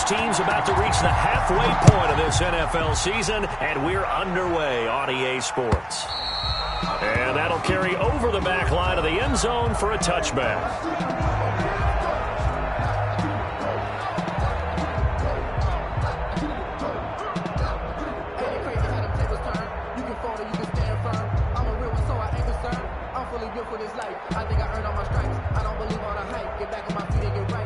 Each team's about to reach the halfway point of this NFL season, and we're underway on EA Sports. And that'll carry over the back line of the end zone for a touchback. For this life, I think I earned all my stripes. I don't believe all the hype. Get back on my feet and get right.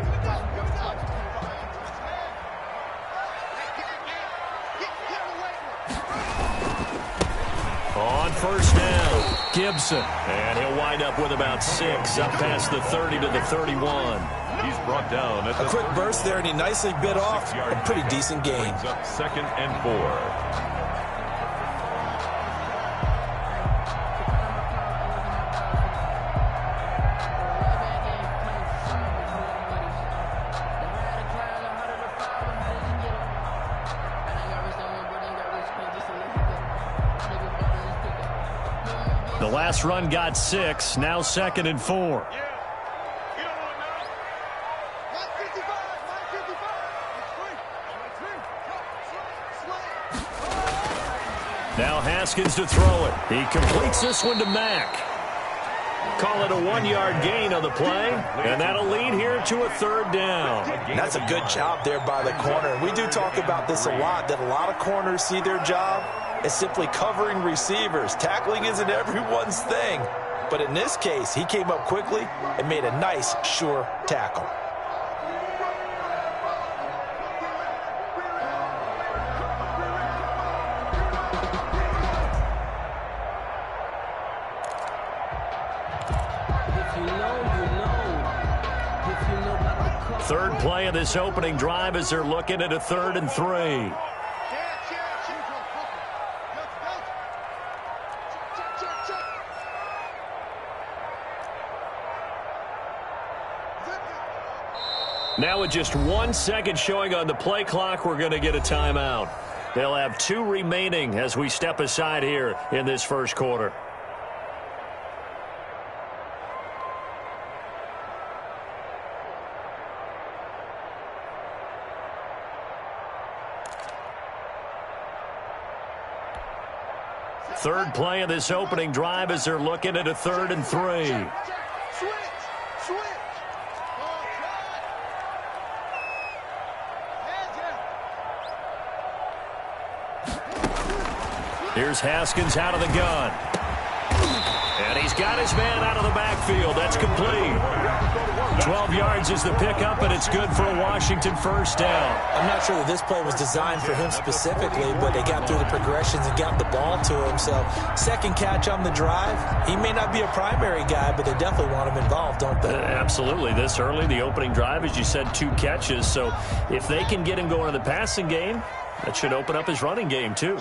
On first down, Gibson. And he'll wind up with about 6, up past the 30 to the 31. He's brought down at a quick burst there, and he nicely bit off a pretty decent gain. Up 2nd and 4. The last run got 6, now 2nd and 4. Now Haskins to throw it. He completes this one to Mack. Call it a 1-yard gain on the play, and that'll lead here to a 3rd down. And that's a good job there by the corner. We do talk about this a lot, that a lot of corners see their job as simply covering receivers. Tackling isn't everyone's thing. But in this case, he came up quickly and made a nice, sure tackle. Third play of this opening drive as they're looking at a 3rd and 3. Now with just 1 second showing on the play clock, we're going to get a timeout. They'll have 2 remaining as we step aside here in this first quarter. Third play of this opening drive as they're looking at a 3rd and 3. Here's Haskins out of the gun. And he's got his man out of the backfield. That's complete. 12 yards is the pickup, and it's good for a Washington first down. I'm not sure that this play was designed for him specifically, but they got through the progressions and got the ball to him. So, second catch on the drive. He may not be a primary guy, but they definitely want him involved, don't they? Absolutely. This early, the opening drive, as you said, 2 catches. So, if they can get him going in the passing game, that should open up his running game, too.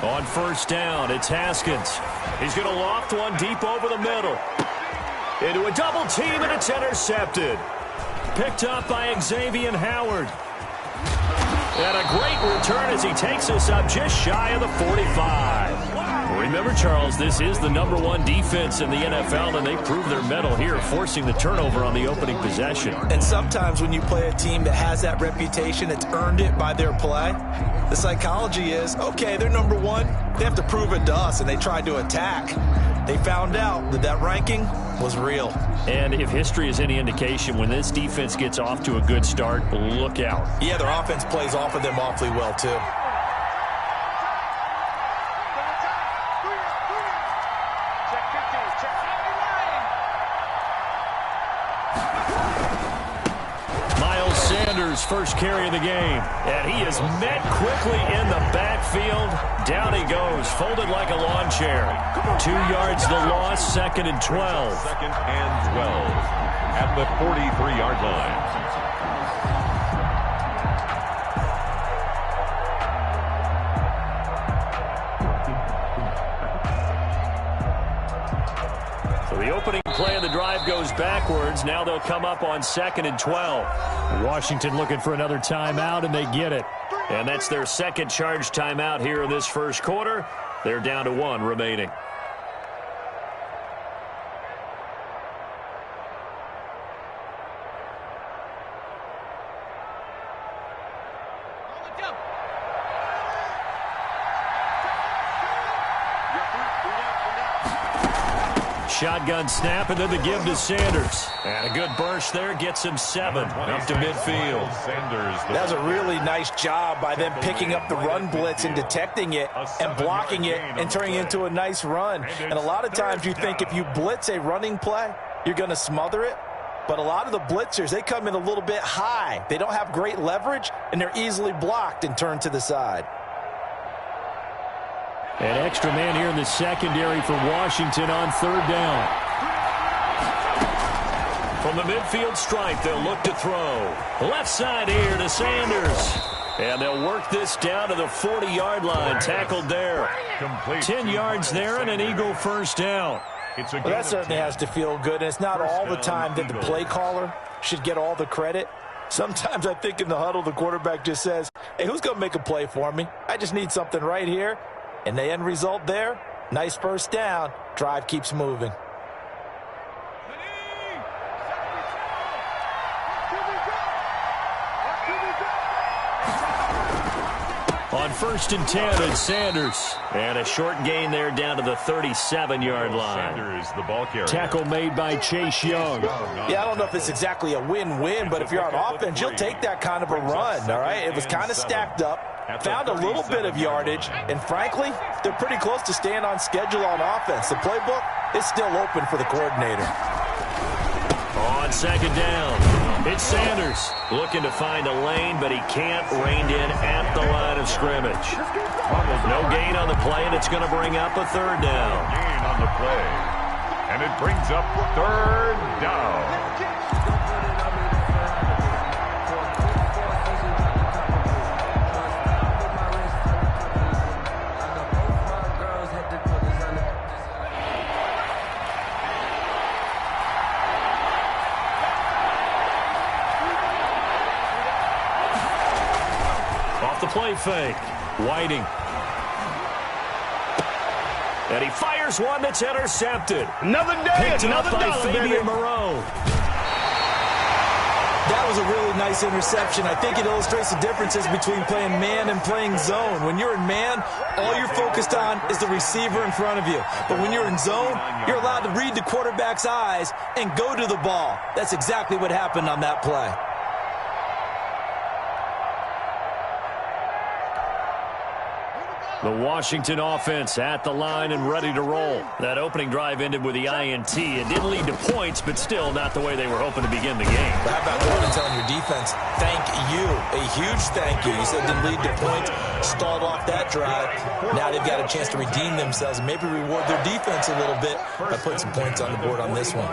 On first down, it's Haskins. He's going to loft one deep over the middle. Into a double team, and it's intercepted. Picked up by Xavier Howard. And a great return as he takes us up just shy of the 45. Remember, Charles, this is the #1 defense in the NFL, and they prove their mettle here, forcing the turnover on the opening possession. And sometimes when you play a team that has that reputation, it's earned it by their play. The psychology is, okay, they're #1. They have to prove it to us, and they tried to attack. They found out that that ranking was real. And if history is any indication, when this defense gets off to a good start, look out. Yeah, their offense plays off of them awfully well, too. First carry of the game, and he is met quickly in the backfield. Down he goes, folded like a lawn chair. 2 yards the loss, 2nd and 12. 2nd and 12 at the 43-yard line. The opening play of the drive goes backwards. Now they'll come up on 2nd and 12. Washington looking for another timeout, and they get it. And that's their second charge timeout here in this first quarter. They're down to 1 remaining. Shotgun snap, and then the give to Sanders. And a good burst there gets him 7 up to midfield. That was a really nice job by them picking up the run blitz and detecting it and blocking it and turning it into a nice run. And a lot of times you think if you blitz a running play, you're going to smother it. But a lot of the blitzers, they come in a little bit high. They don't have great leverage, and they're easily blocked and turned to the side. An extra man here in the secondary for Washington on 3rd down. From the midfield stripe, they'll look to throw. Left side here to Sanders. And they'll work this down to the 40-yard line. Tackled there. 10 yards there and an Eagle first down. Well, that certainly has to feel good. And it's not all the time that the play caller should get all the credit. Sometimes I think in the huddle, the quarterback just says, hey, who's going to make a play for me? I just need something right here. And the end result there, nice first down. Drive keeps moving. On 1st and 10, it's Sanders. And a short gain there down to the 37-yard line. Sanders, the ball carrier. Tackle made by Chase Young. Yeah, I don't know if it's exactly a win-win, but if you're on offense, you'll take that kind of a run, all right? It was kind of stacked up. Found a little bit of yardage, and frankly, they're pretty close to staying on schedule on offense. The playbook is still open for the coordinator. On 2nd down, it's Sanders looking to find a lane, but he can't. Reined in at the line of scrimmage. No gain on the play, and it's going to bring up a 3rd down. Gain on the play, and it brings up 3rd down. Play fake. Whiting. And he fires one that's intercepted. Another day, Picked another up by dollar, Fabian baby. Moreau. That was a really nice interception. I think it illustrates the differences between playing man and playing zone. When you're in man, all you're focused on is the receiver in front of you. But when you're in zone, you're allowed to read the quarterback's eyes and go to the ball. That's exactly what happened on that play. The Washington offense at the line and ready to roll. That opening drive ended with the INT. It didn't lead to points, but still not the way they were hoping to begin the game. How about going and telling your defense, thank you, a huge thank you. You said it didn't lead to points, stalled off that drive. Now they've got a chance to redeem themselves and maybe reward their defense a little bit by putting some points on the board on this one.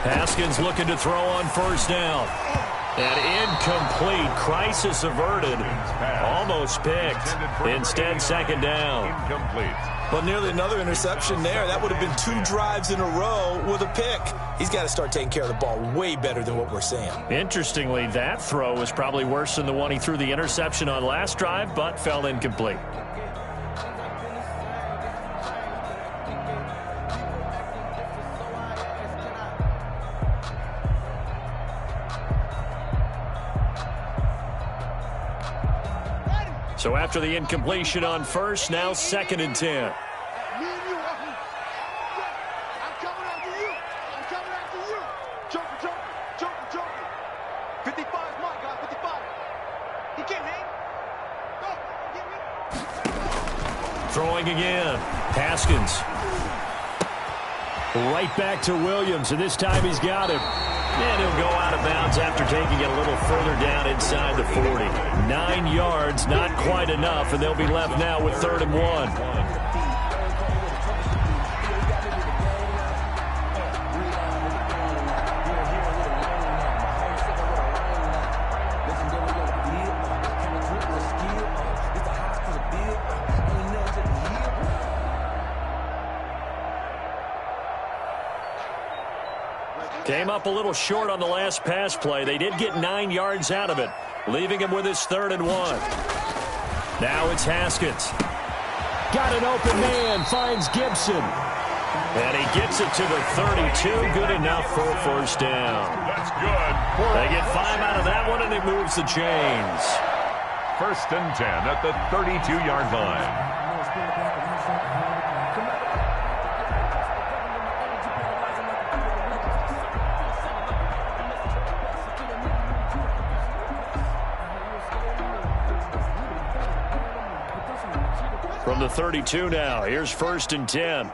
Haskins looking to throw on 1st down. And incomplete. Crisis averted. Almost picked. Instead, 2nd down. Incomplete. But nearly another interception there. That would have been 2 drives in a row with a pick. He's got to start taking care of the ball way better than what we're seeing. Interestingly, that throw was probably worse than the one he threw the interception on last drive, but fell incomplete. So after the incompletion on 1st, now 2nd and 10. I'm coming after you. I'm coming after you. Choker. 55 is my guy, 55. He can't hang. Go. Throwing again. Haskins. Right back to Williams, and this time he's got him. And he'll go out of bounds after taking it a little further down inside the 40. 9 yards, not quite enough, and they'll be left now with 3rd and 1. Came up a little short on the last pass play. They did get 9 yards out of it, leaving him with his 3rd and 1. Now it's Haskins. Got an open man, finds Gibson. And he gets it to the 32. Good enough for a first down. That's good. They get 5 out of that one, and it moves the chains. 1st and 10 at the 32-yard line. From the 32 now, here's 1st and 10.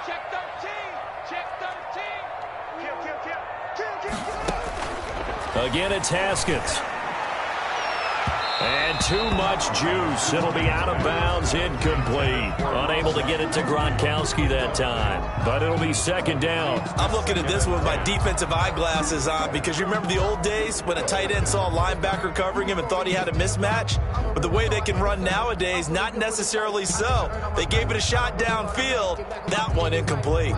Check 13. Check 13. Kill. Again, it's Haskins. And too much juice. It'll be out of bounds, incomplete. Unable to get it to Gronkowski that time. But it'll be 2nd down. I'm looking at this with my defensive eyeglasses on because you remember the old days when a tight end saw a linebacker covering him and thought he had a mismatch? But the way they can run nowadays, not necessarily so. They gave it a shot downfield. That one incomplete.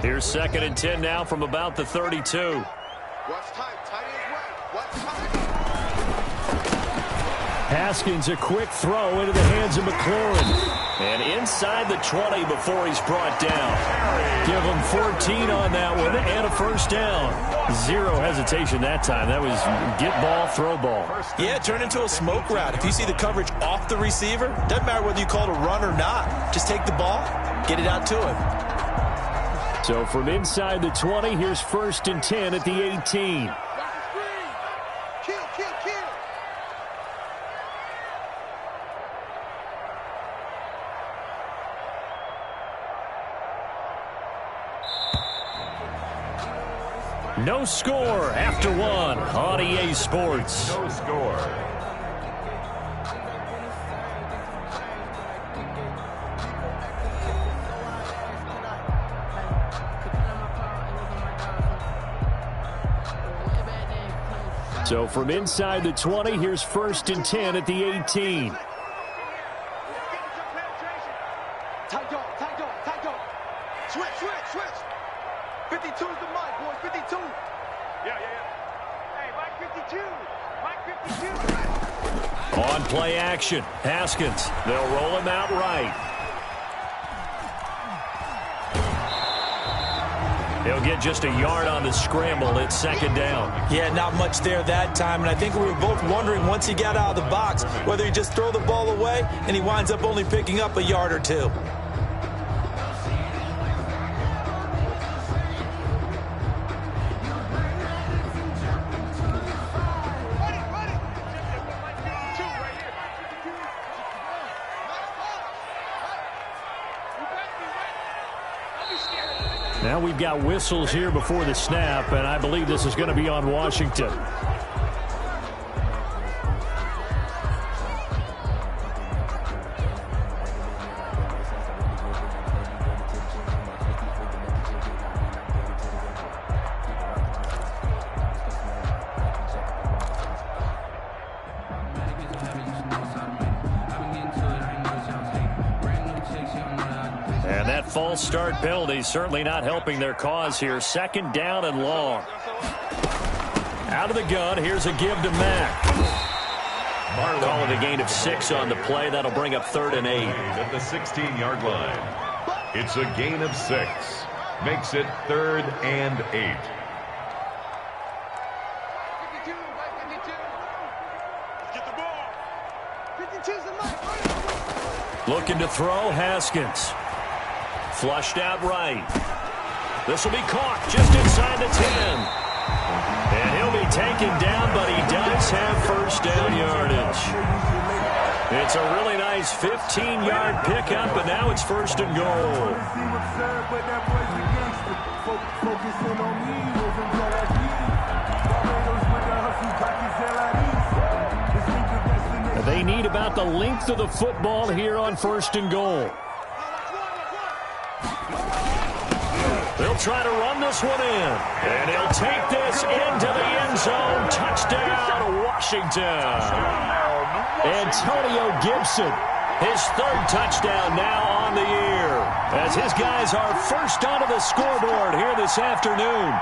Here's 2nd and 10 now from about the 32. Watch tight. Tight is right. Watch tight. Haskins, a quick throw into the hands of McLaurin. And inside the 20 before he's brought down. Give him 14 on that one and a first down. Zero hesitation that time. That was get ball, throw ball. Yeah, it turned into a smoke route. If you see the coverage off the receiver, doesn't matter whether you call it a run or not. Just take the ball, get it out to him. So from inside the 20, here's 1st and 10 at the 18. Kill. No score after 1 on EA Sports. No score. So from inside the 20, here's 1st and 10 at the 18. Tight dog. Switch. 52 is the mic, boys. 52. Yeah. Hey, Mike 52. On play action, Haskins. They'll roll him out right. He'll get just a yard on the scramble. It's 2nd down. Yeah, not much there that time, and I think we were both wondering once he got out of the box whether he just throw the ball away and he winds up only picking up a yard or 2. Now we've got whistles here before the snap, and I believe this is going to be on Washington. And that false start penalty certainly not helping their cause here. 2nd down and long. Out of the gun, here's a give to Mack. Call it a gain of 6 on the play. That'll bring up 3rd and 8. At the 16-yard line. It's a gain of 6. Makes it 3rd and 8. 52. Get the ball. 52's the mic. Looking to throw, Haskins. Flushed out right. This will be caught just inside the 10. And he'll be taken down, but he does have first down yardage. It's a really nice 15-yard pickup, and now it's 1st and goal. They need about the length of the football here on 1st and goal. They'll try to run this one in. And he'll take this into the end zone. Touchdown, Washington. Antonio Gibson, his third touchdown now on the year, as his guys are first onto the scoreboard here this afternoon.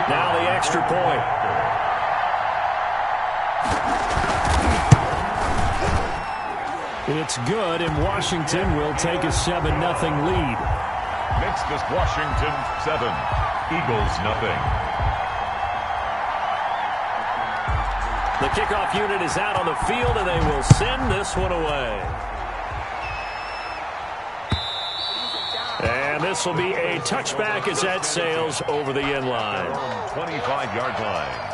Now the extra point. It's good, and Washington will take a 7-0 lead. Makes this Washington 7, Eagles 0. The kickoff unit is out on the field, and they will send this one away. And this will be a touchback as that sails over the end line. 25-yard line.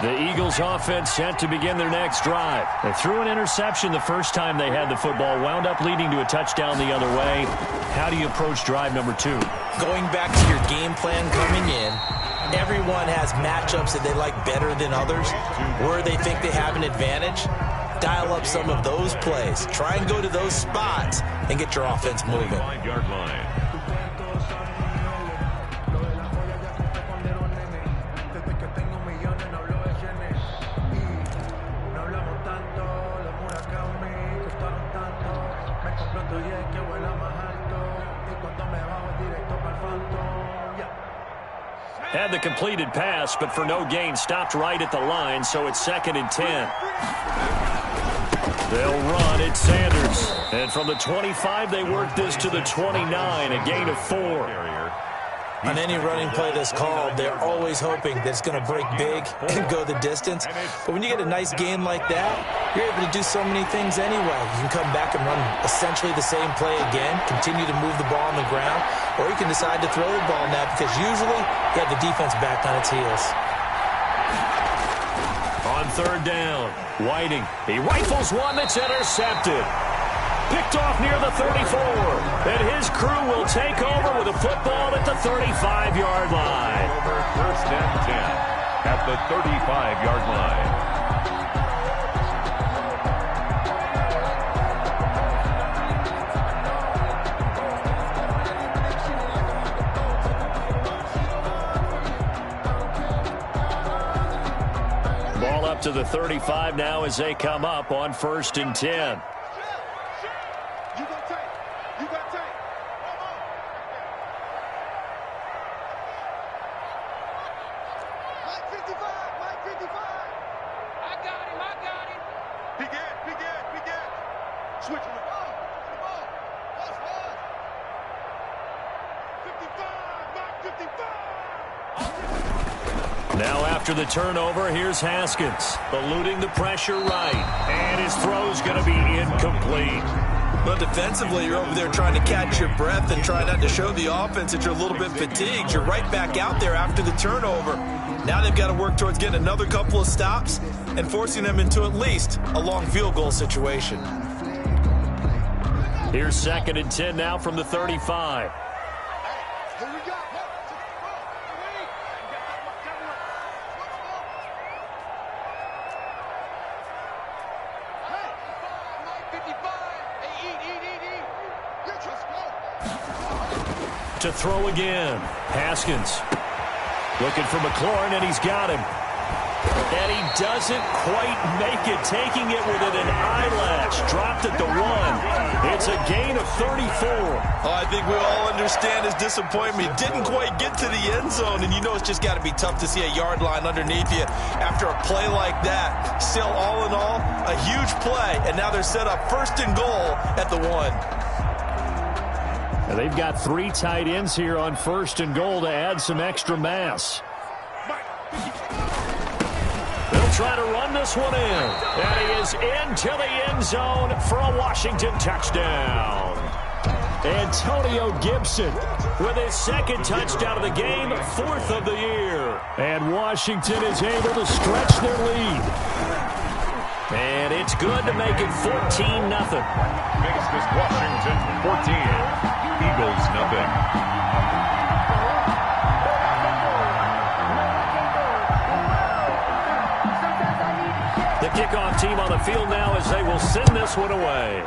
The Eagles offense set to begin their next drive. They threw an interception the first time they had the football, wound up leading to a touchdown the other way. How do you approach drive number 2? Going back to your game plan coming in, everyone has matchups that they like better than others, where they think they have an advantage. Dial up some of those plays. Try and go to those spots and get your offense moving. 25-yard line. Had the completed pass, but for no gain, stopped right at the line, so it's 2nd and 10. They'll run. It's Sanders. And from the 25, they work this to the 29, a gain of 4. On any running play that's called, they're always hoping that it's going to break big and go the distance. But when you get a nice gain like that, you're able to do so many things anyway. You can come back and run essentially the same play again, continue to move the ball on the ground, or you can decide to throw the ball now because usually you have the defense back on its heels. On 3rd down, Whiting. He rifles one that's intercepted. Picked off near the 34. And his crew will take over with a football at the 35-yard line. Over 1st and 10 at the 35-yard line. Ball up to the 35 now as they come up on 1st and 10. Now after the turnover, here's Haskins, eluding the pressure right, and his throw's going to be incomplete. But defensively, you're over there trying to catch your breath and try not to show the offense that you're a little bit fatigued. You're right back out there after the turnover. Now they've got to work towards getting another couple of stops and forcing them into at least a long field goal situation. Here's 2nd and 10 now from the 35. To throw again. Haskins looking for McLaurin, and he's got him. And he doesn't quite make it, taking it within an eyelash. Dropped at the 1. It's a gain of 34. Oh, I think we all understand his disappointment. He didn't quite get to the end zone, and you know it's just got to be tough to see a yard line underneath you after a play like that. Still, all in all, a huge play, and now they're set up 1st and goal at the 1. And they've got 3 tight ends here on 1st and goal to add some extra mass. They'll try to run this one in. And he is into the end zone for a Washington touchdown. Antonio Gibson with his 2nd touchdown of the game, 4th of the year. And Washington is able to stretch their lead. And it's good to make it 14-0. Makes this Washington 14, Eagles 0. The kickoff team on the field now as they will send this one away.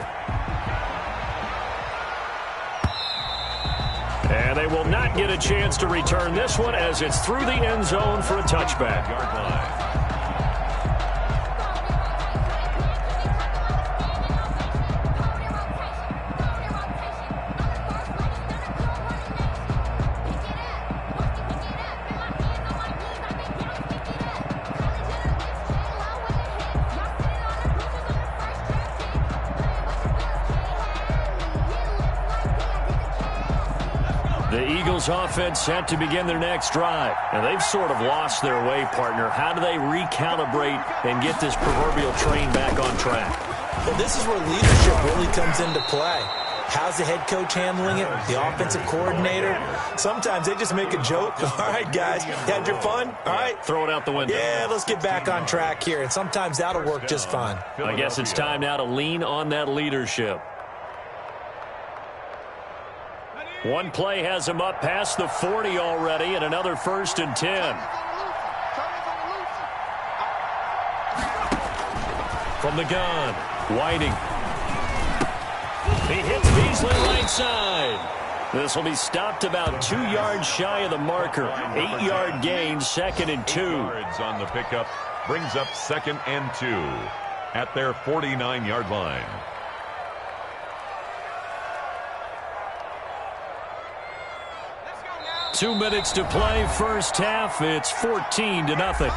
they will not get a chance to return this one as it's through the end zone for a touchback. Yard line. The Eagles offense set to begin their next drive. And they've sort of lost their way, partner. How do they recalibrate and get this proverbial train back on track? Well, this is where leadership really comes into play. How's the head coach handling it? The offensive coordinator? Sometimes they just make a joke. All right, guys, you had your fun? All right. Throw it out the window. Yeah, let's get back on track here. And sometimes that'll work just fine. I guess it's time now to lean on that leadership. One play has him up past the 40 already, and another 1st and 10. From the gun, Whiting. He hits Beasley right side. This will be stopped about 2 yards shy of the marker. 8-yard gain, 2nd and 2. 8 yards on the pickup brings up 2nd and 2 at their 49-yard line. Two minutes to play, first half. It's 14-0.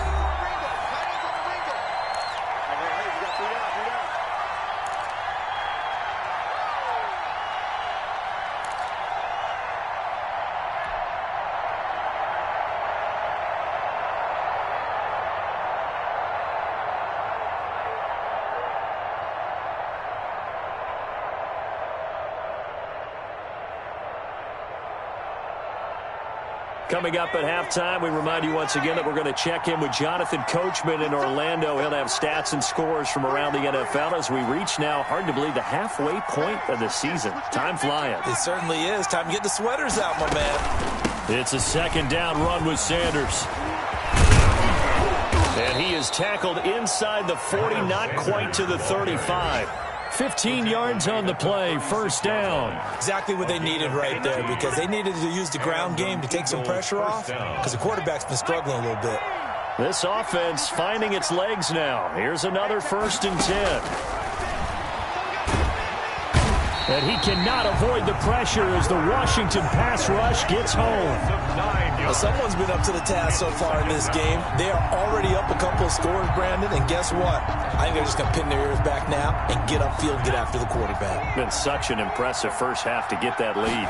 Coming up at halftime, we remind you once again that we're going to check in with Jonathan Coachman in Orlando. He'll have stats and scores from around the NFL as we reach now, hard to believe, the halfway point of the season. Time flying. It certainly is. Time to get the sweaters out, my man. It's a 2nd down run with Sanders. And he is tackled inside the 40, not quite to the 35. 15 yards on the play, 1st down. Exactly what they needed right there, because they needed to use the ground game to take some pressure off, because the quarterback's been struggling a little bit. This offense finding its legs now. Here's another 1st and 10. And he cannot avoid the pressure as the Washington pass rush gets home. Well, someone's been up to the task so far in this game. They are already up a couple of scores, Brandon, and guess what? I think they're just going to pin their ears back now and get upfield and get after the quarterback. Been such an impressive first half to get that lead.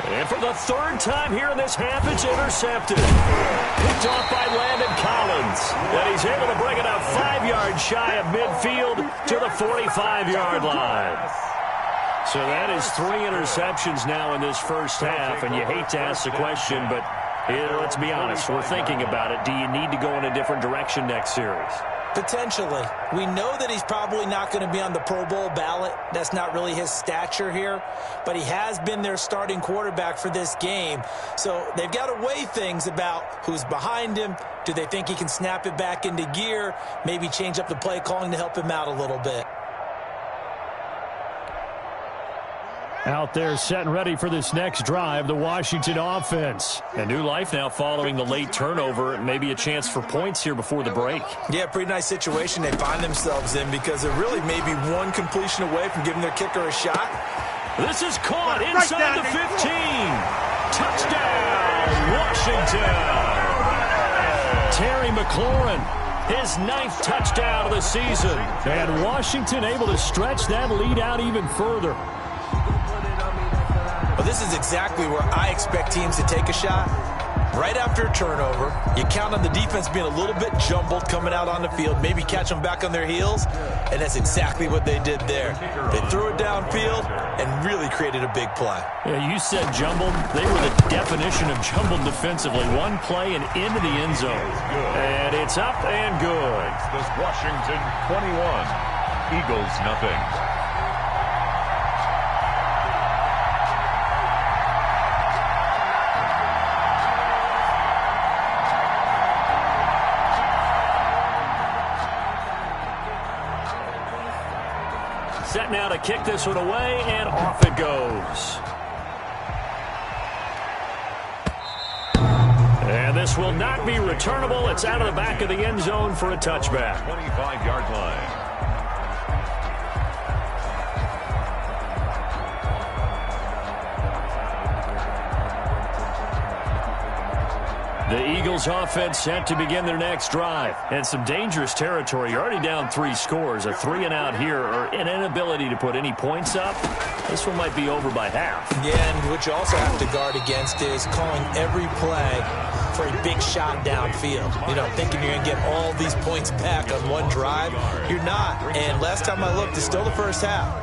And for the 3rd time here in this half, it's intercepted. Picked off by Landon Collins. And he's able to bring it up 5 yards shy of midfield to the 45-yard line. So that is 3 interceptions now in this first half, and you hate to ask the question, but let's be honest, we're thinking about it. Do you need to go in a different direction next series? Potentially. We know that he's probably not going to be on the Pro Bowl ballot. That's not really his stature here, but he has been their starting quarterback for this game. So they've got to weigh things about who's behind him. Do they think he can snap it back into gear? Maybe change up the play calling to help him out a little bit. Out there set and ready for this next drive, the Washington offense. A new life now following the late turnover. Maybe a chance for points here before the break. Yeah, pretty nice situation they find themselves in because they're really maybe one completion away from giving their kicker a shot. This is caught inside the 15. Touchdown, Washington. Terry McLaurin, his 9th touchdown of the season. And Washington able to stretch that lead out even further. Well, this is exactly where I expect teams to take a shot. Right after a turnover, you count on the defense being a little bit jumbled coming out on the field, maybe catch them back on their heels, and that's exactly what they did there. They threw it downfield and really created a big play. Yeah, you said jumbled. They were the definition of jumbled defensively. One play and into the end zone. And it's up and good. This Washington 21, Eagles nothing. set now to kick this one away, and off it goes. And this will not be returnable. It's out of the back of the end zone for a touchback. 25-yard line. The Eagles offense set to begin their next drive. And some dangerous territory. You're already down 3 scores. A 3-and-out here, or an inability to put any points up. This one might be over by half. Yeah, and what you also have to guard against is calling every play for a big shot downfield. You know, thinking you're going to get all these points back on one drive. You're not. And last time I looked, it's still the first half.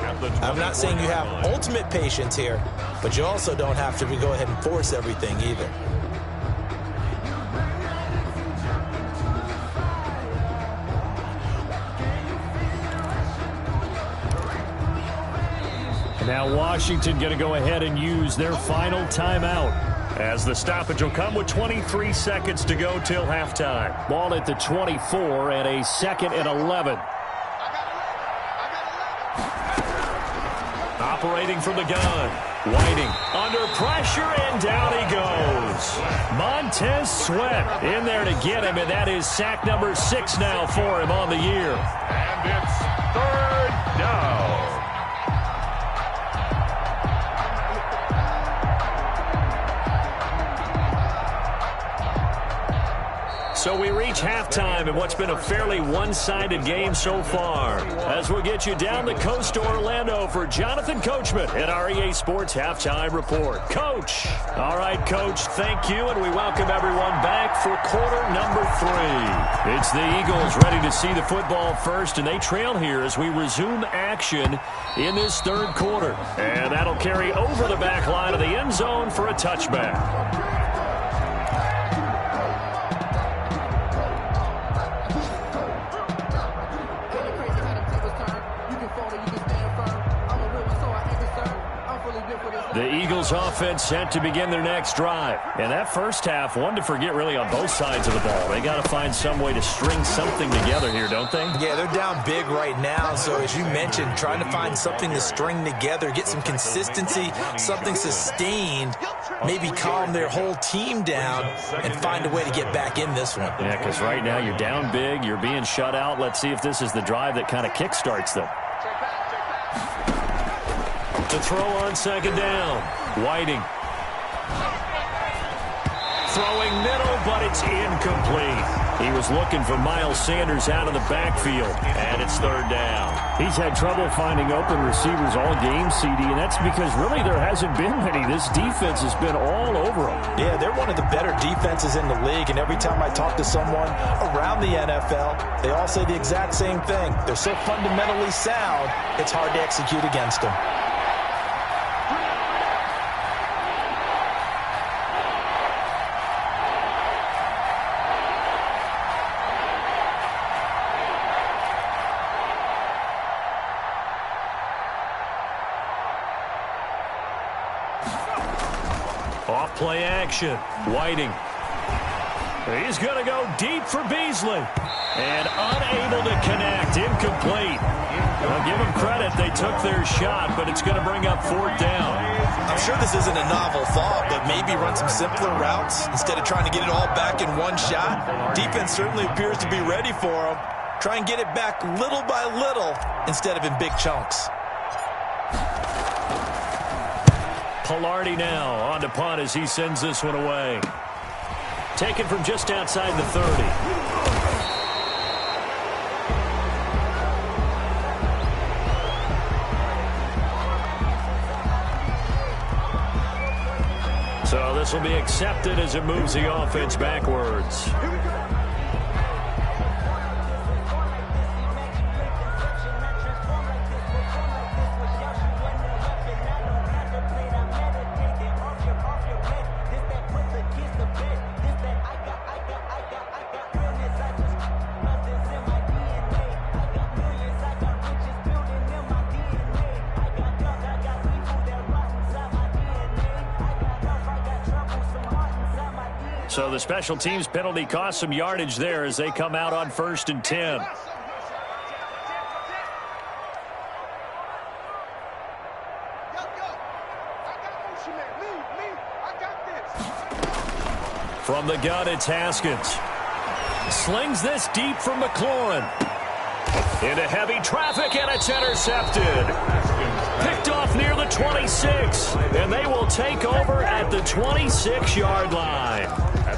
I'm not saying you have ultimate patience here, but you also don't have to go ahead and force everything either. Now Washington going to go ahead and use their final timeout, as the stoppage will come with 23 seconds to go till halftime. Ball at the 24 and a 2nd and 11. Operating from the gun. Whiting under pressure, and down he goes. Montez Sweat in there to get him, and that is sack number 6 now for him on the year. And it's 3rd down. So we reach halftime in what's been a fairly one-sided game so far. As we'll get you down the coast to Orlando for Jonathan Coachman at our EA Sports Halftime Report. Coach. All right, Coach, thank you, and we welcome everyone back for quarter number 3. It's the Eagles ready to see the football first, and they trail here as we resume action in this 3rd quarter. And that'll carry over the back line of the end zone for a touchback. The Eagles offense set to begin their next drive. And that first half, one to forget really on both sides of the ball. They got to find some way to string something together here, don't they? Yeah, they're down big right now. So as you mentioned, trying to find something to string together, get some consistency, something sustained, maybe calm their whole team down and find a way to get back in this one. Yeah, because right now you're down big, you're being shut out. Let's see if this is the drive that kind of kickstarts them. To throw on 2nd down. Whiting. Throwing middle, but it's incomplete. He was looking for Miles Sanders out of the backfield, and it's 3rd down. He's had trouble finding open receivers all game, CD, and that's because really there hasn't been many. This defense has been all over them. Yeah, they're one of the better defenses in the league, and every time I talk to someone around the NFL, they all say the exact same thing. They're so fundamentally sound, it's hard to execute against them. Play action. Whiting. He's going to go deep for Beasley. And unable to connect. Incomplete. Well, give them credit. They took their shot, but it's going to bring up 4th down. I'm sure this isn't a novel thought, but maybe run some simpler routes instead of trying to get it all back in one shot. Defense certainly appears to be ready for them. Try and get it back little by little instead of in big chunks. Pilardi now on to punt as he sends this one away. Taken from just outside the 30. So this will be accepted as it moves the offense backwards. So the special teams penalty cost some yardage there as they come out on 1st and 10. From the gun, it's Haskins. Slings this deep from McLaurin. Into heavy traffic, and it's intercepted. Picked off near the 26, and they will take over at the 26-yard line.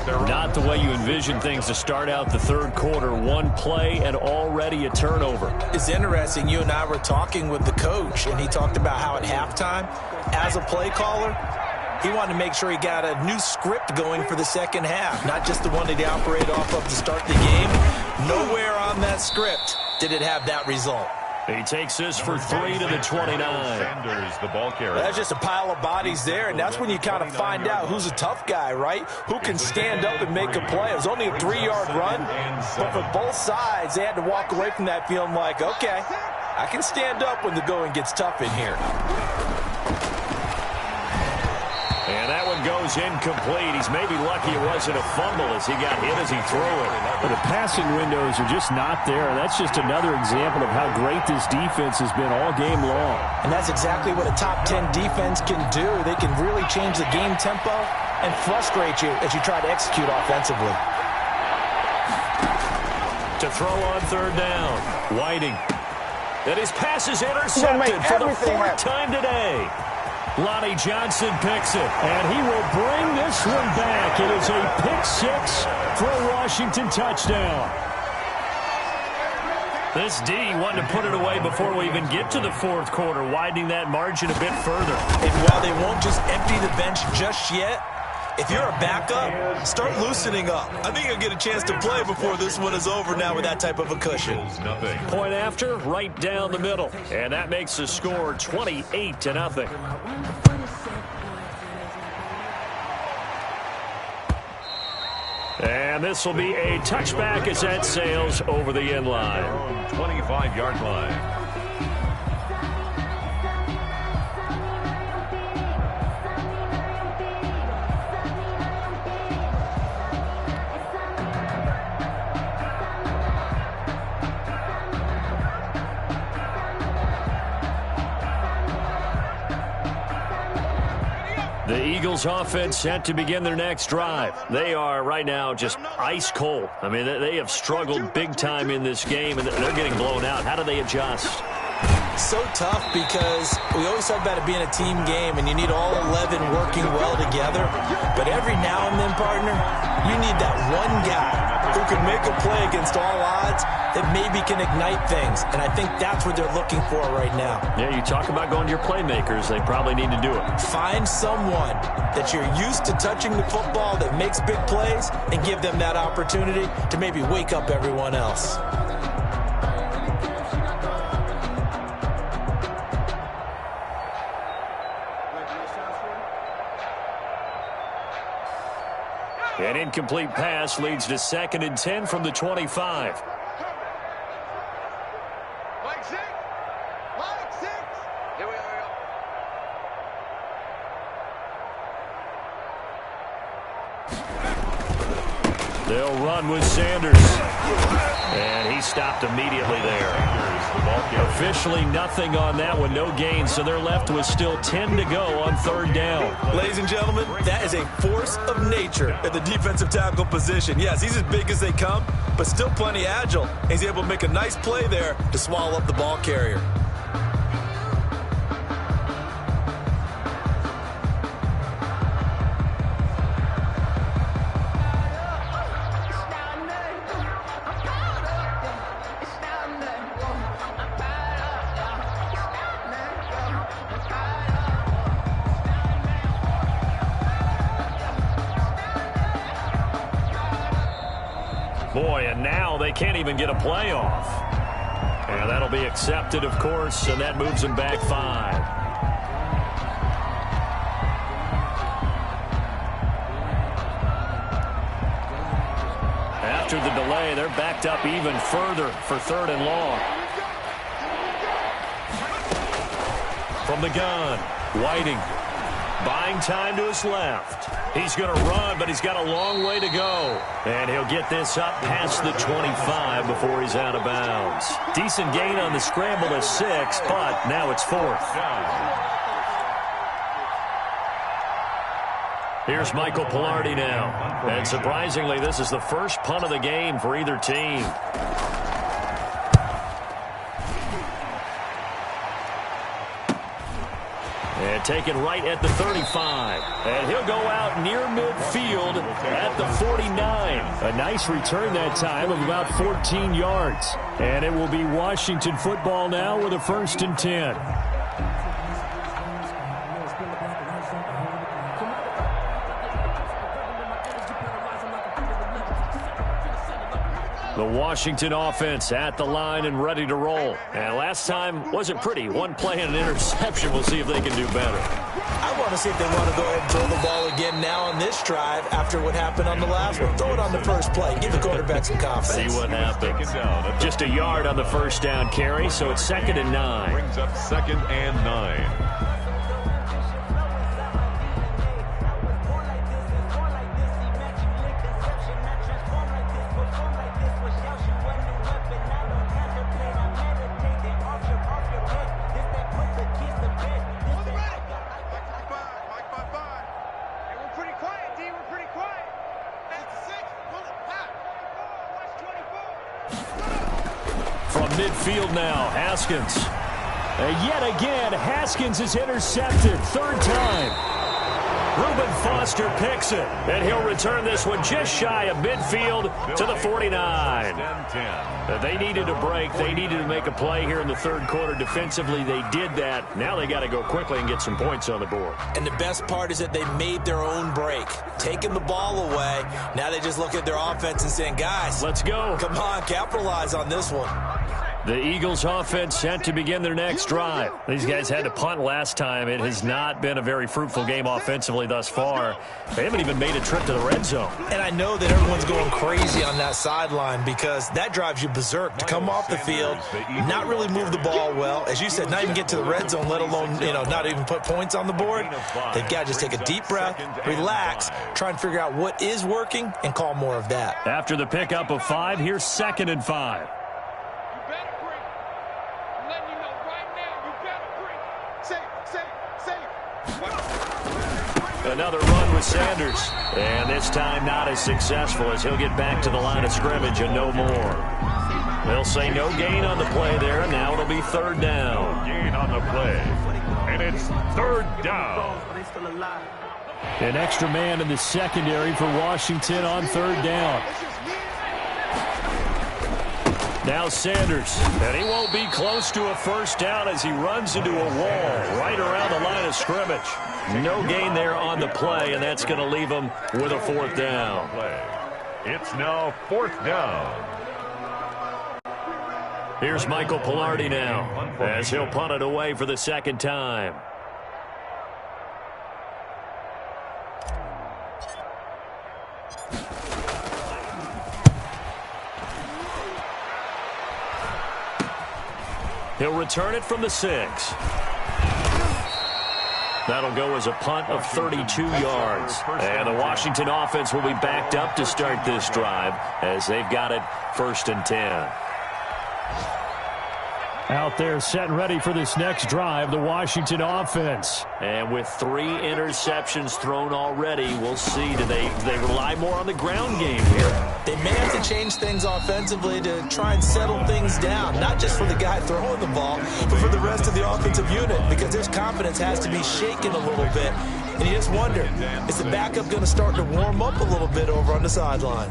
Not the way you envision things to start out the third quarter. One play and already a turnover. It's interesting. You and I were talking with the coach, and he talked about how at halftime, as a play caller, he wanted to make sure he got a new script going for the second half, not just the one that he operated off of to start the game. Nowhere on that script did it have that result. He takes this for 3 to the 29. Sanders, the ball carrier. That's just a pile of bodies there, and that's when you kind of find out who's a tough guy, right? Who can stand up and make a play. It was only a 3-yard run, but for both sides, they had to walk away from that feeling like, okay, I can stand up when the going gets tough in here. And that one goes incomplete. He's maybe lucky it wasn't a fumble as he got hit as he threw it. But the passing windows are just not there. That's just another example of how great this defense has been all game long. And that's exactly what a top 10 defense can do. They can really change the game tempo and frustrate you as you try to execute offensively. To throw on third down, Whiting. And his pass is intercepted for the 4th time today. Lonnie Johnson picks it, and he will bring this one back. It is a pick-6 for a Washington touchdown. This D wanted to put it away before we even get to the fourth quarter, widening that margin a bit further. And while they won't just empty the bench just yet, if you're a backup, start loosening up. I think you'll get a chance to play before this one is over now with that type of a cushion. Point after, right down the middle. And that makes the score 28-0. And this will be a touchback as that sails over the end line. 25-yard line. The Eagles offense set to begin their next drive. They are right now just ice cold. I mean, they have struggled big time in this game, and they're getting blown out. How do they adjust? So tough because we always talk about it being a team game, and you need all 11 working well together. But every now and then, partner, you need that one guy who can make a play against all odds that maybe can ignite things. And I think that's what they're looking for right now. Yeah, you talk about going to your playmakers. They probably need to do it. Find someone that you're used to touching the football that makes big plays and give them that opportunity to maybe wake up everyone else. An incomplete pass leads to 2nd and 10 from the 25. Like 6. Like 6. Here we go. They'll run with Sanders. And he stopped immediately there. Officially nothing on that one, no gain, so they're left with still 10 to go on 3rd down. Ladies and gentlemen, that is a force of nature at the defensive tackle position. Yes, he's as big as they come, but still plenty agile. He's able to make a nice play there to swallow up the ball carrier. Boy, and now they can't even get a playoff. And that'll be accepted, of course, and that moves them back 5. After the delay, they're backed up even further for 3rd and long. From the gun, Whiting. Buying time to his left. He's going to run, but he's got a long way to go. And he'll get this up past the 25 before he's out of bounds. Decent gain on the scramble at 6, but now it's 4th. Here's Michael Pilardi now. And surprisingly, this is the first punt of the game for either team. And taken right at the 35. And he'll go out near midfield at the 49. A nice return that time of about 14 yards. And it will be Washington football now with a 1st and 10. The Washington offense at the line and ready to roll. And last time wasn't pretty. One play and an interception. We'll see if they can do better. I want to see if they want to go ahead and throw the ball again now on this drive after what happened on the last one. Throw it on the first play. Give the quarterback some confidence. See what happens. Just a yard on the first down carry, so it's 2nd and 9. Brings up 2nd and 9. Midfield now, Haskins. Yet again, Haskins is intercepted. 3rd time. Reuben Foster picks it, and he'll return this one just shy of midfield to the 49. They needed a break. They needed to make a play here in the 3rd quarter. Defensively, they did that. Now they got to go quickly and get some points on the board. And the best part is that they made their own break, taking the ball away. Now they just look at their offense and saying, guys, let's go. Come on, capitalize on this one. The Eagles offense set to begin their next drive. These guys had to punt last time. It has not been a very fruitful game offensively thus far. They haven't even made a trip to the red zone. And I know that everyone's going crazy on that sideline because that drives you berserk to come off the field, not really move the ball well. As you said, not even get to the red zone, let alone, not even put points on the board. They've got to just take a deep breath, relax, try and figure out what is working, and call more of that. After the pickup of 5, here's 2nd and 5. Another run with Sanders. And this time not as successful as he'll get back to the line of scrimmage and no more. They'll say no gain on the play there, and now it'll be 3rd down. Gain on the play. And it's 3rd down. An extra man in the secondary for Washington on 3rd down. Now Sanders, and he won't be close to a 1st down as he runs into a wall right around the line of scrimmage. No gain there on the play, and that's going to leave him with a 4th down. It's now 4th down. Here's Michael Pilardi now as he'll punt it away for the 2nd time. He'll return it from the 6. That'll go as a punt of 32 yards. And the Washington offense will be backed up to start this drive as they've got it 1st and 10. Out there set and ready for this next drive, the Washington offense. And with 3 interceptions thrown already, we'll see. Do they rely more on the ground game here? They may have to change things offensively to try and settle things down, not just for the guy throwing the ball, but for the rest of the offensive unit, because his confidence has to be shaken a little bit. And you just wonder, is the backup going to start to warm up a little bit over on the sideline?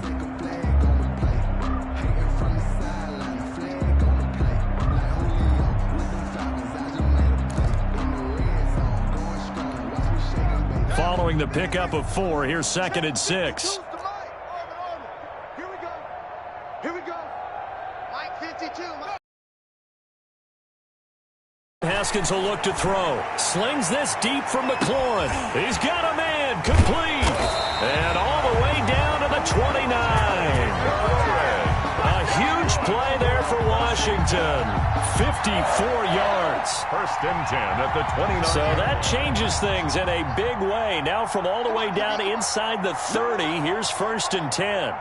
Following the pickup of 4, here's 2nd and 6. Here we go. Mike 52. Haskins will look to throw. Slings this deep from McLaurin. He's got a man. Complete. And all the way down to the 29. A huge play there for Washington. 54 yards. 1st and 10 at the 29. So that changes things in a big way. Now from all the way down inside the 30, here's 1st and 10.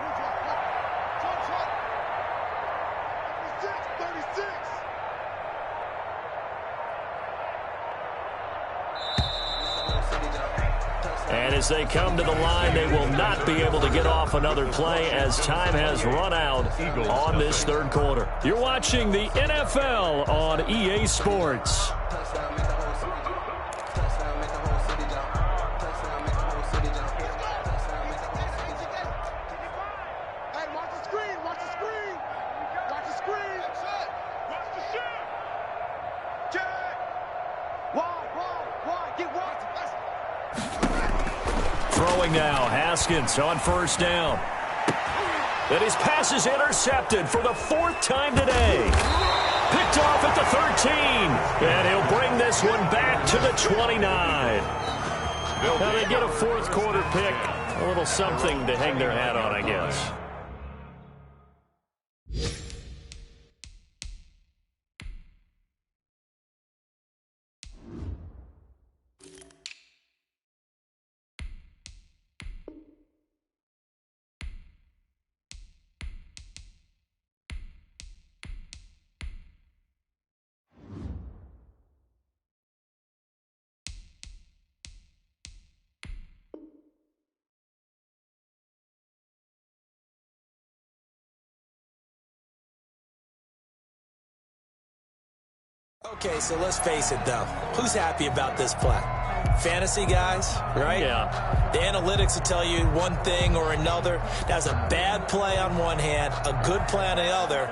as they come to the line. They will not be able to get off another play as time has run out on this third quarter. You're watching the NFL on EA Sports. Throwing now, Haskins on first down. And his pass is intercepted for the fourth time today. Picked off at the 13. And he'll bring this one back to the 29. Now they get a fourth quarter pick. A little something to hang their hat on, I guess. Okay, so let's face it, though. Who's happy about this play? Fantasy guys, right? Yeah. The analytics will tell you one thing or another. That's a bad play on one hand, a good play on the other,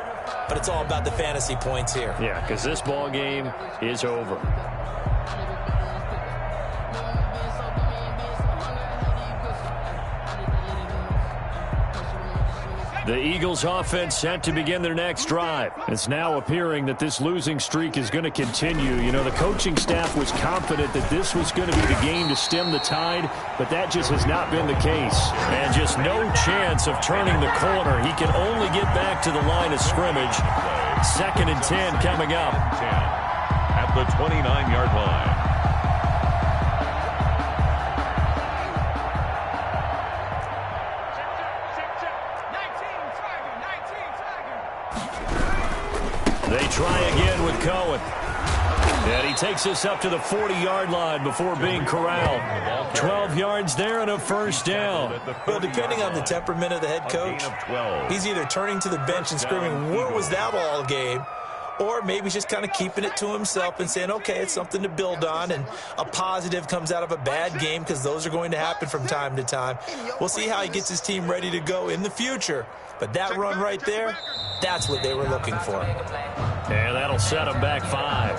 but it's all about the fantasy points here. Yeah, because this ball game is over. The Eagles offense set to begin their next drive. It's now appearing that this losing streak is going to continue. You know, the coaching staff was confident that this was going to be the game to stem the tide, but that just has not been the case. And just no chance of turning the corner. He can only get back to the line of scrimmage. 2nd and 10 coming up. At the 29-yard line. They try again with Cohen. And he takes us up to the 40-yard line before being corralled. 12 yards there and a first down. Well, depending on the temperament of the head coach, he's either turning to the bench and screaming, "Where was that all game?" Or maybe he's just kind of keeping it to himself and saying, okay, it's something to build on, and a positive comes out of a bad game because those are going to happen from time to time. We'll see how he gets his team ready to go in the future. But that run right there, that's what they were looking for. And that'll set him back 5.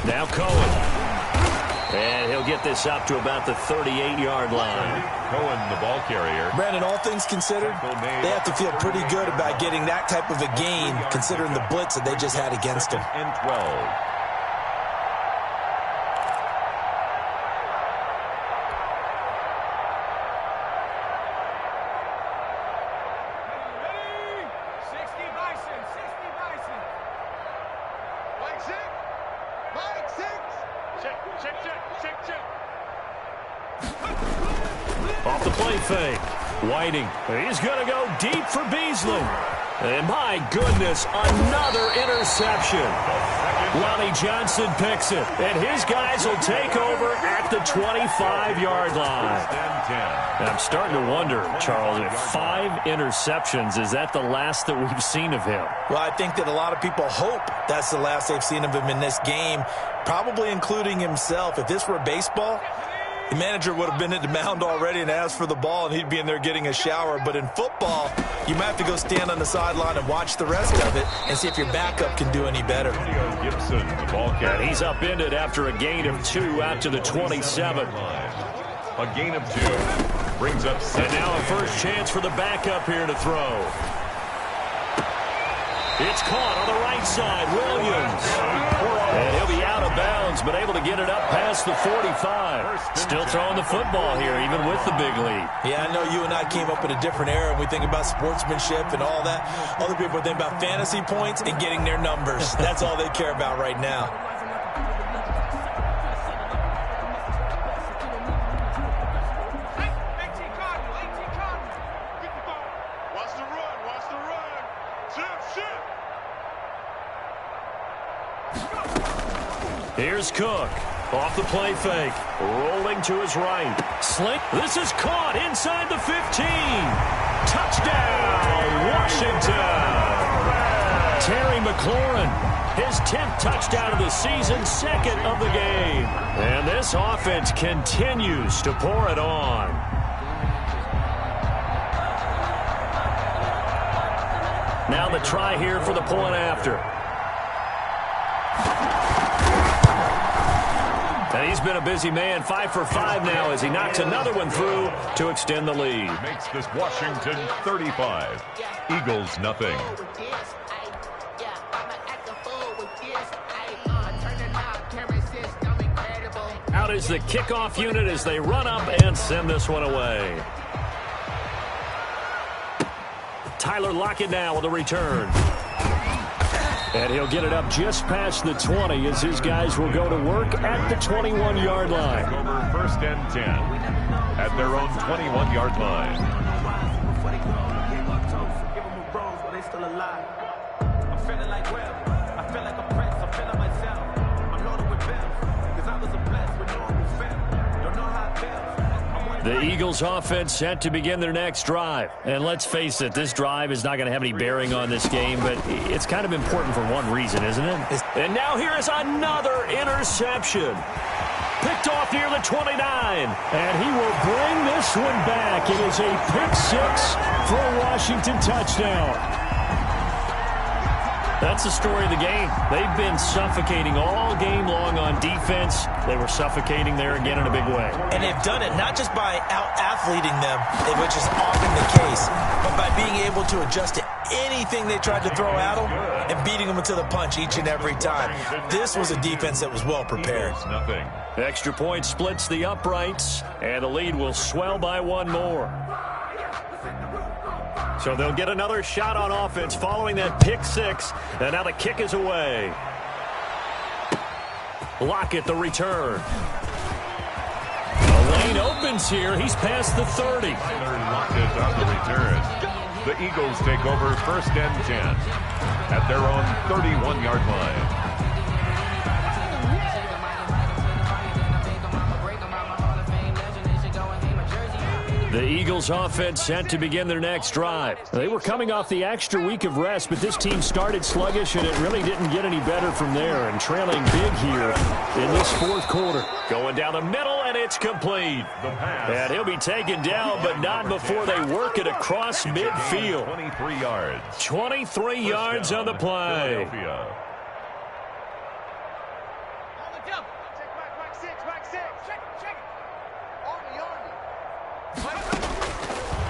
Now Cohen. And he'll get this up to about the 38-yard line. Cohen, the ball carrier. Brandon, all things considered, they have to feel pretty good about getting that type of a gain, considering the blitz that they just had against him. And 12. Off the play fake. Whiting. He's going to go deep for Beasley. And my goodness, another interception. Lonnie Johnson picks it. And his guys will take over at the 25-yard line. And I'm starting to wonder, Charles, if 5 interceptions, is that the last that we've seen of him? Well, I think that a lot of people hope that's the last they've seen of him in this game, probably including himself. If this were baseball, the manager would have been at the mound already and asked for the ball, and he'd be in there getting a shower. But in football, you might have to go stand on the sideline and watch the rest of it and see if your backup can do any better. Gibson, the ball carrier. And he's upended after a gain of 2 out to the 27. A gain of 2 brings up 7. And now a first chance for the backup here to throw. It's caught on the right side. Williams. And he'll be out of bounds, but able to get it up past the 45. Still throwing the football here, even with the big lead. Yeah, I know you and I came up in a different era, and we think about sportsmanship and all that. Other people think about fantasy points and getting their numbers. That's all they care about right now. Here's Cook. Off the play fake. Rolling to his right. Sling. This is caught inside the 15. Touchdown, Washington. Terry McLaurin, his 10th touchdown of the season, second of the game. And this offense continues to pour it on. Now the try here for the point after. And he's been a busy man, 5 for 5 now as he knocks another one through to extend the lead. Makes this Washington 35. Eagles nothing. Out is the kickoff unit as they run up and send this one away. Tyler Lockett now with a return. And he'll get it up just past the 20 as his guys will go to work at the 21-yard line. Over first and 10 at their own 21-yard line. The Eagles offense set to begin their next drive. And let's face it, this drive is not going to have any bearing on this game, but it's kind of important for one reason, isn't it? And now here is another interception. Picked off near the 29. And he will bring this one back. It is a pick six for a Washington touchdown. That's the story of the game. They've been suffocating all game long on defense. They were suffocating there again in a big way. And they've done it not just by out-athleting them, which is often the case, but by being able to adjust to anything they tried to throw at them and beating them to the punch each and every time. This was a defense that was well prepared. Nothing. Extra point splits the uprights, and the lead will swell by one more. So they'll get another shot on offense following that pick six. And now the kick is away. Lockett the return. The lane opens here. He's past the 30. Lockett on the return. The Eagles take over first and 10 at their own 31-yard line. The Eagles offense set to begin their next drive. They were coming off the extra week of rest, but this team started sluggish, and it really didn't get any better from there. And trailing big here in this fourth quarter. Going down the middle, and it's complete. And he'll be taken down, but not before they work it across midfield. 23 yards. 23 yards on the play.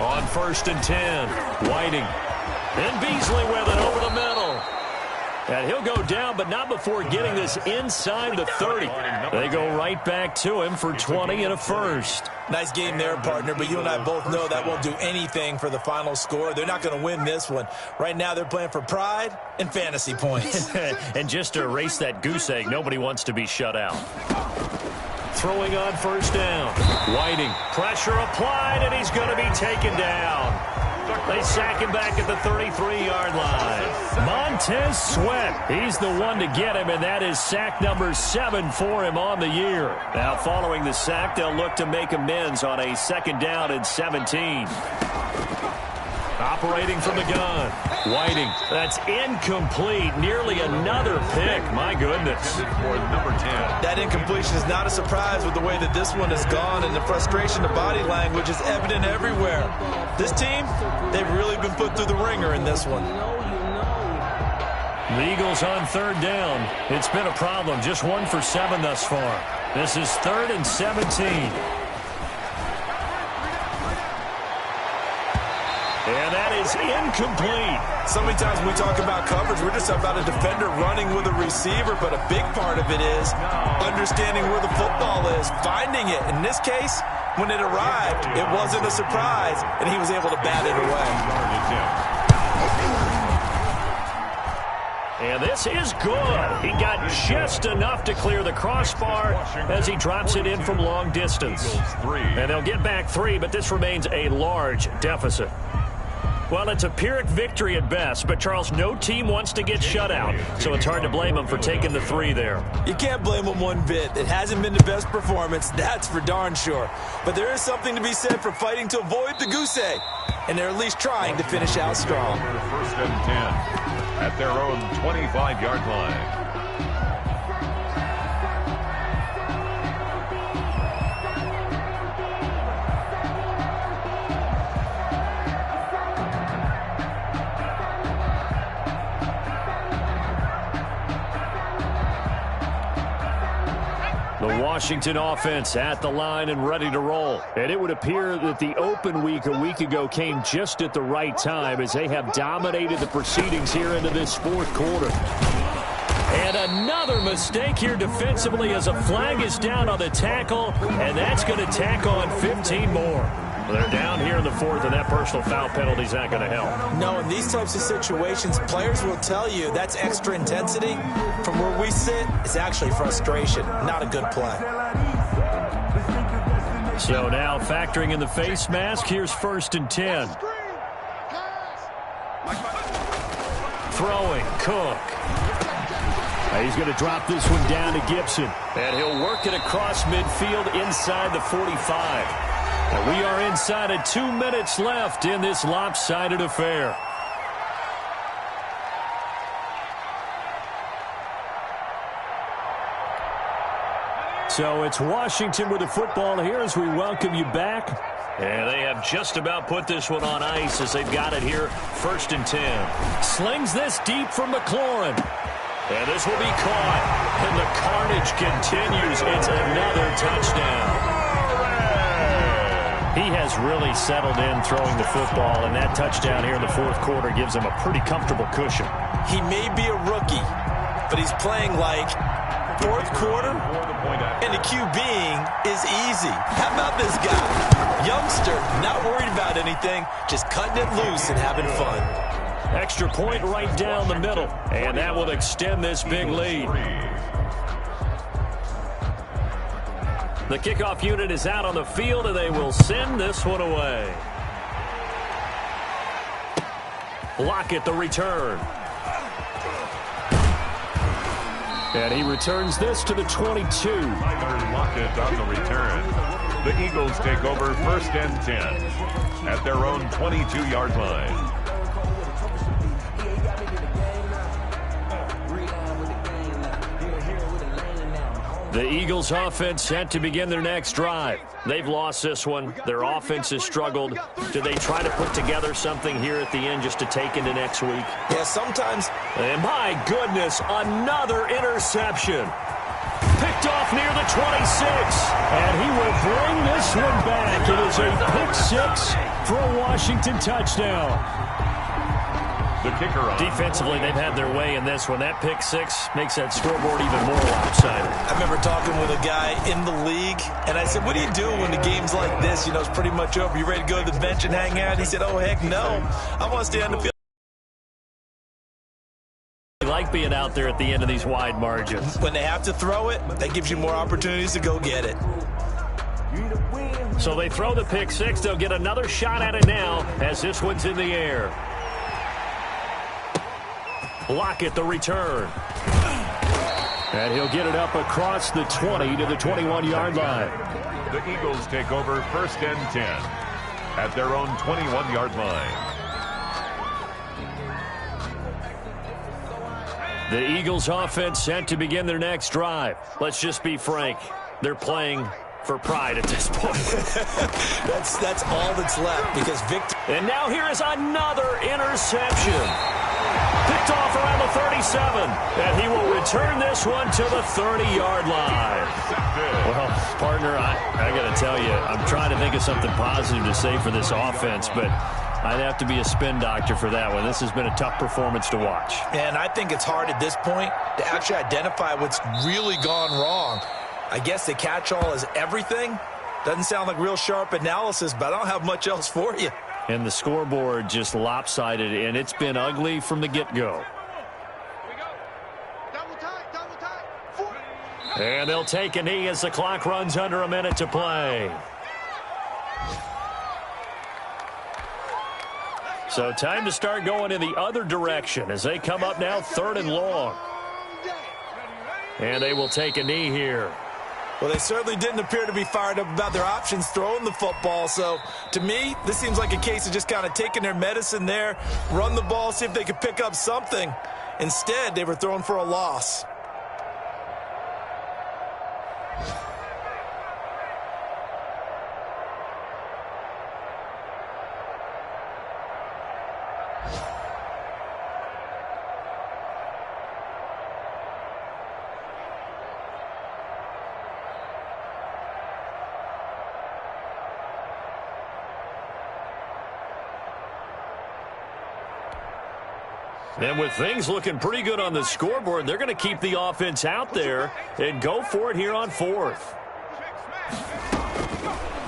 On first and 10, Whiting. And Beasley with it over the middle. And he'll go down, but not before getting this inside the 30. They go right back to him for 20 and a first. Nice game there, partner, but you and I both know that won't do anything for the final score. They're not going to win this one. Right now, they're playing for pride and fantasy points. And just to erase that goose egg, nobody wants to be shut out. Throwing on first down. Whiting. Pressure applied, and he's going to be taken down. They sack him back at the 33-yard line. Montez Sweat. He's the one to get him, and that is sack number 7 for him on the year. Now, following the sack, they'll look to make amends on a second down and 17. Operating from the gun. Whiting. That's incomplete. Nearly another pick. My goodness. For number 10. That incompletion is not a surprise with the way that this one has gone, and the frustration of body language is evident everywhere. This team, they've really been put through the ringer in this one. The Eagles on third down. It's been a problem. Just 1 for 7 thus far. This is 3rd and 17. And that is incomplete. So many times when we talk about coverage, we're just about a defender running with a receiver, but a big part of it is understanding where the football is, finding it. In this case, when it arrived, it wasn't a surprise, and he was able to bat it away. And this is good. He got just enough to clear the crossbar as he drops it in from long distance. And they'll get back 3, but this remains a large deficit. Well, it's a Pyrrhic victory at best, but, Charles, no team wants to get shut out, so it's hard to blame them for taking the 3 there. You can't blame them one bit. It hasn't been the best performance, that's for darn sure. But there is something to be said for fighting to avoid the goose egg, and they're at least trying to finish out strong. First and 10 at their own 25-yard line. The Washington offense at the line and ready to roll. And it would appear that the open week a week ago came just at the right time as they have dominated the proceedings here into this fourth quarter. And another mistake here defensively as a flag is down on the tackle, and that's going to tack on 15 more. They're down here in the fourth, and that personal foul penalty is not going to help. No, in these types of situations, players will tell you that's extra intensity. From where we sit, it's actually frustration, not a good play. So now factoring in the face mask, here's 1st and 10. Throwing, Cook. He's going to drop this one down to Gibson. And he'll work it across midfield inside the 45. And we are inside of 2 minutes left in this lopsided affair. So it's Washington with the football here as we welcome you back. And they have just about put this one on ice as they've got it here. 1st and 10. Slings this deep from McLaurin. And this will be caught. And the carnage continues. It's another touchdown. He has really settled in throwing the football, and that touchdown here in the fourth quarter gives him a pretty comfortable cushion. He may be a rookie, but he's playing like fourth quarter, and the QBing is easy. How about this guy? Youngster, not worried about anything, just cutting it loose and having fun. Extra point right down the middle, and that will extend this big lead. The kickoff unit is out on the field, and they will send this one away. Lockett the return. And he returns this to the 22. Lockett on the return. The Eagles take over 1st and 10 at their own 22-yard line. The Eagles offense set to begin their next drive. They've lost this one. Their offense has struggled. Do they try to put together something here at the end just to take into next week? Yeah, sometimes. And my goodness, another interception. Picked off near the 26. And he will bring this one back. It is a pick 6 for a Washington touchdown. The kicker on. Defensively, they've had their way in this one. That pick 6 makes that scoreboard even more lopsided. I remember talking with a guy in the league, and I said, what do you do when the game's like this? You know, it's pretty much over. You ready to go to the bench and hang out? He said, oh, heck no. I want to stay on the field. I like being out there at the end of these wide margins. When they have to throw it, that gives you more opportunities to go get it. So they throw the pick 6. They'll get another shot at it now as this one's in the air. Lockett the return. And he'll get it up across the 20 to the 21-yard line. The Eagles take over 1st and 10 at their own 21-yard line. The Eagles offense set to begin their next drive. Let's just be frank. They're playing for pride at this point. That's all that's left because victory. And now here is another interception. Picked off around the 37, and he will return this one to the 30-yard line. Well, partner, I got to tell you, I'm trying to think of something positive to say for this offense, but I'd have to be a spin doctor for that one. This has been a tough performance to watch. And I think it's hard at this point to actually identify what's really gone wrong. I guess the catch-all is everything. Doesn't sound like real sharp analysis, but I don't have much else for you. And the scoreboard just lopsided, and it's been ugly from the get-go. And they'll take a knee as the clock runs under a minute to play. So time to start going in the other direction as they come up now 3rd and long. And they will take a knee here. Well, they certainly didn't appear to be fired up about their options throwing the football. So, to me, this seems like a case of just kind of taking their medicine there, run the ball, see if they could pick up something. Instead, they were throwing for a loss. And with things looking pretty good on the scoreboard, they're going to keep the offense out there and go for it here on 4th.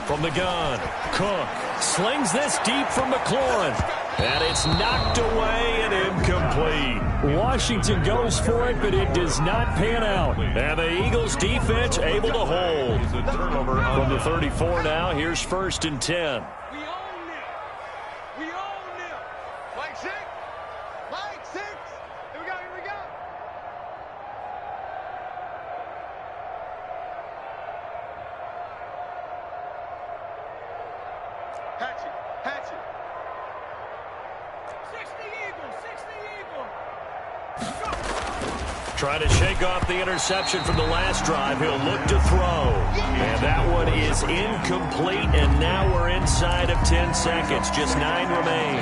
From the gun, Cook slings this deep from McLaurin. And it's knocked away and incomplete. Washington goes for it, but it does not pan out. And the Eagles defense able to hold. From the 34 now, here's 1st and 10. Trying to shake off the interception from the last drive. He'll look to throw. And that one is incomplete, and now we're inside of 10 seconds. Just 9 remain.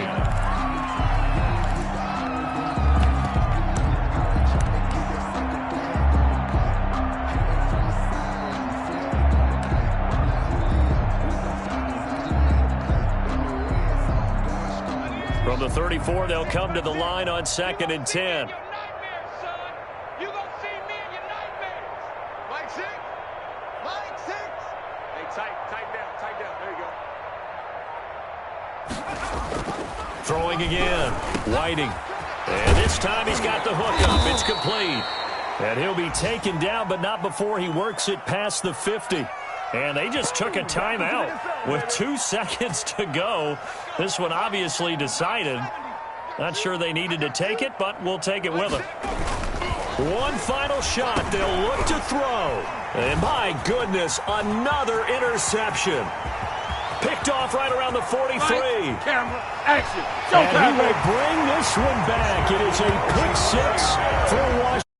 From the 34, they'll come to the line on 2nd and 10. Throwing again. Whiting. And this time he's got the hook up. It's complete. And he'll be taken down, but not before he works it past the 50. And they just took a timeout with 2 seconds to go. This one obviously decided. Not sure they needed to take it, but we'll take it with them. One final shot. They'll look to throw. And my goodness, another interception. Picked off right around the 43. Right, camera, action. And he will bring this one back. It is a pick 6 for Washington.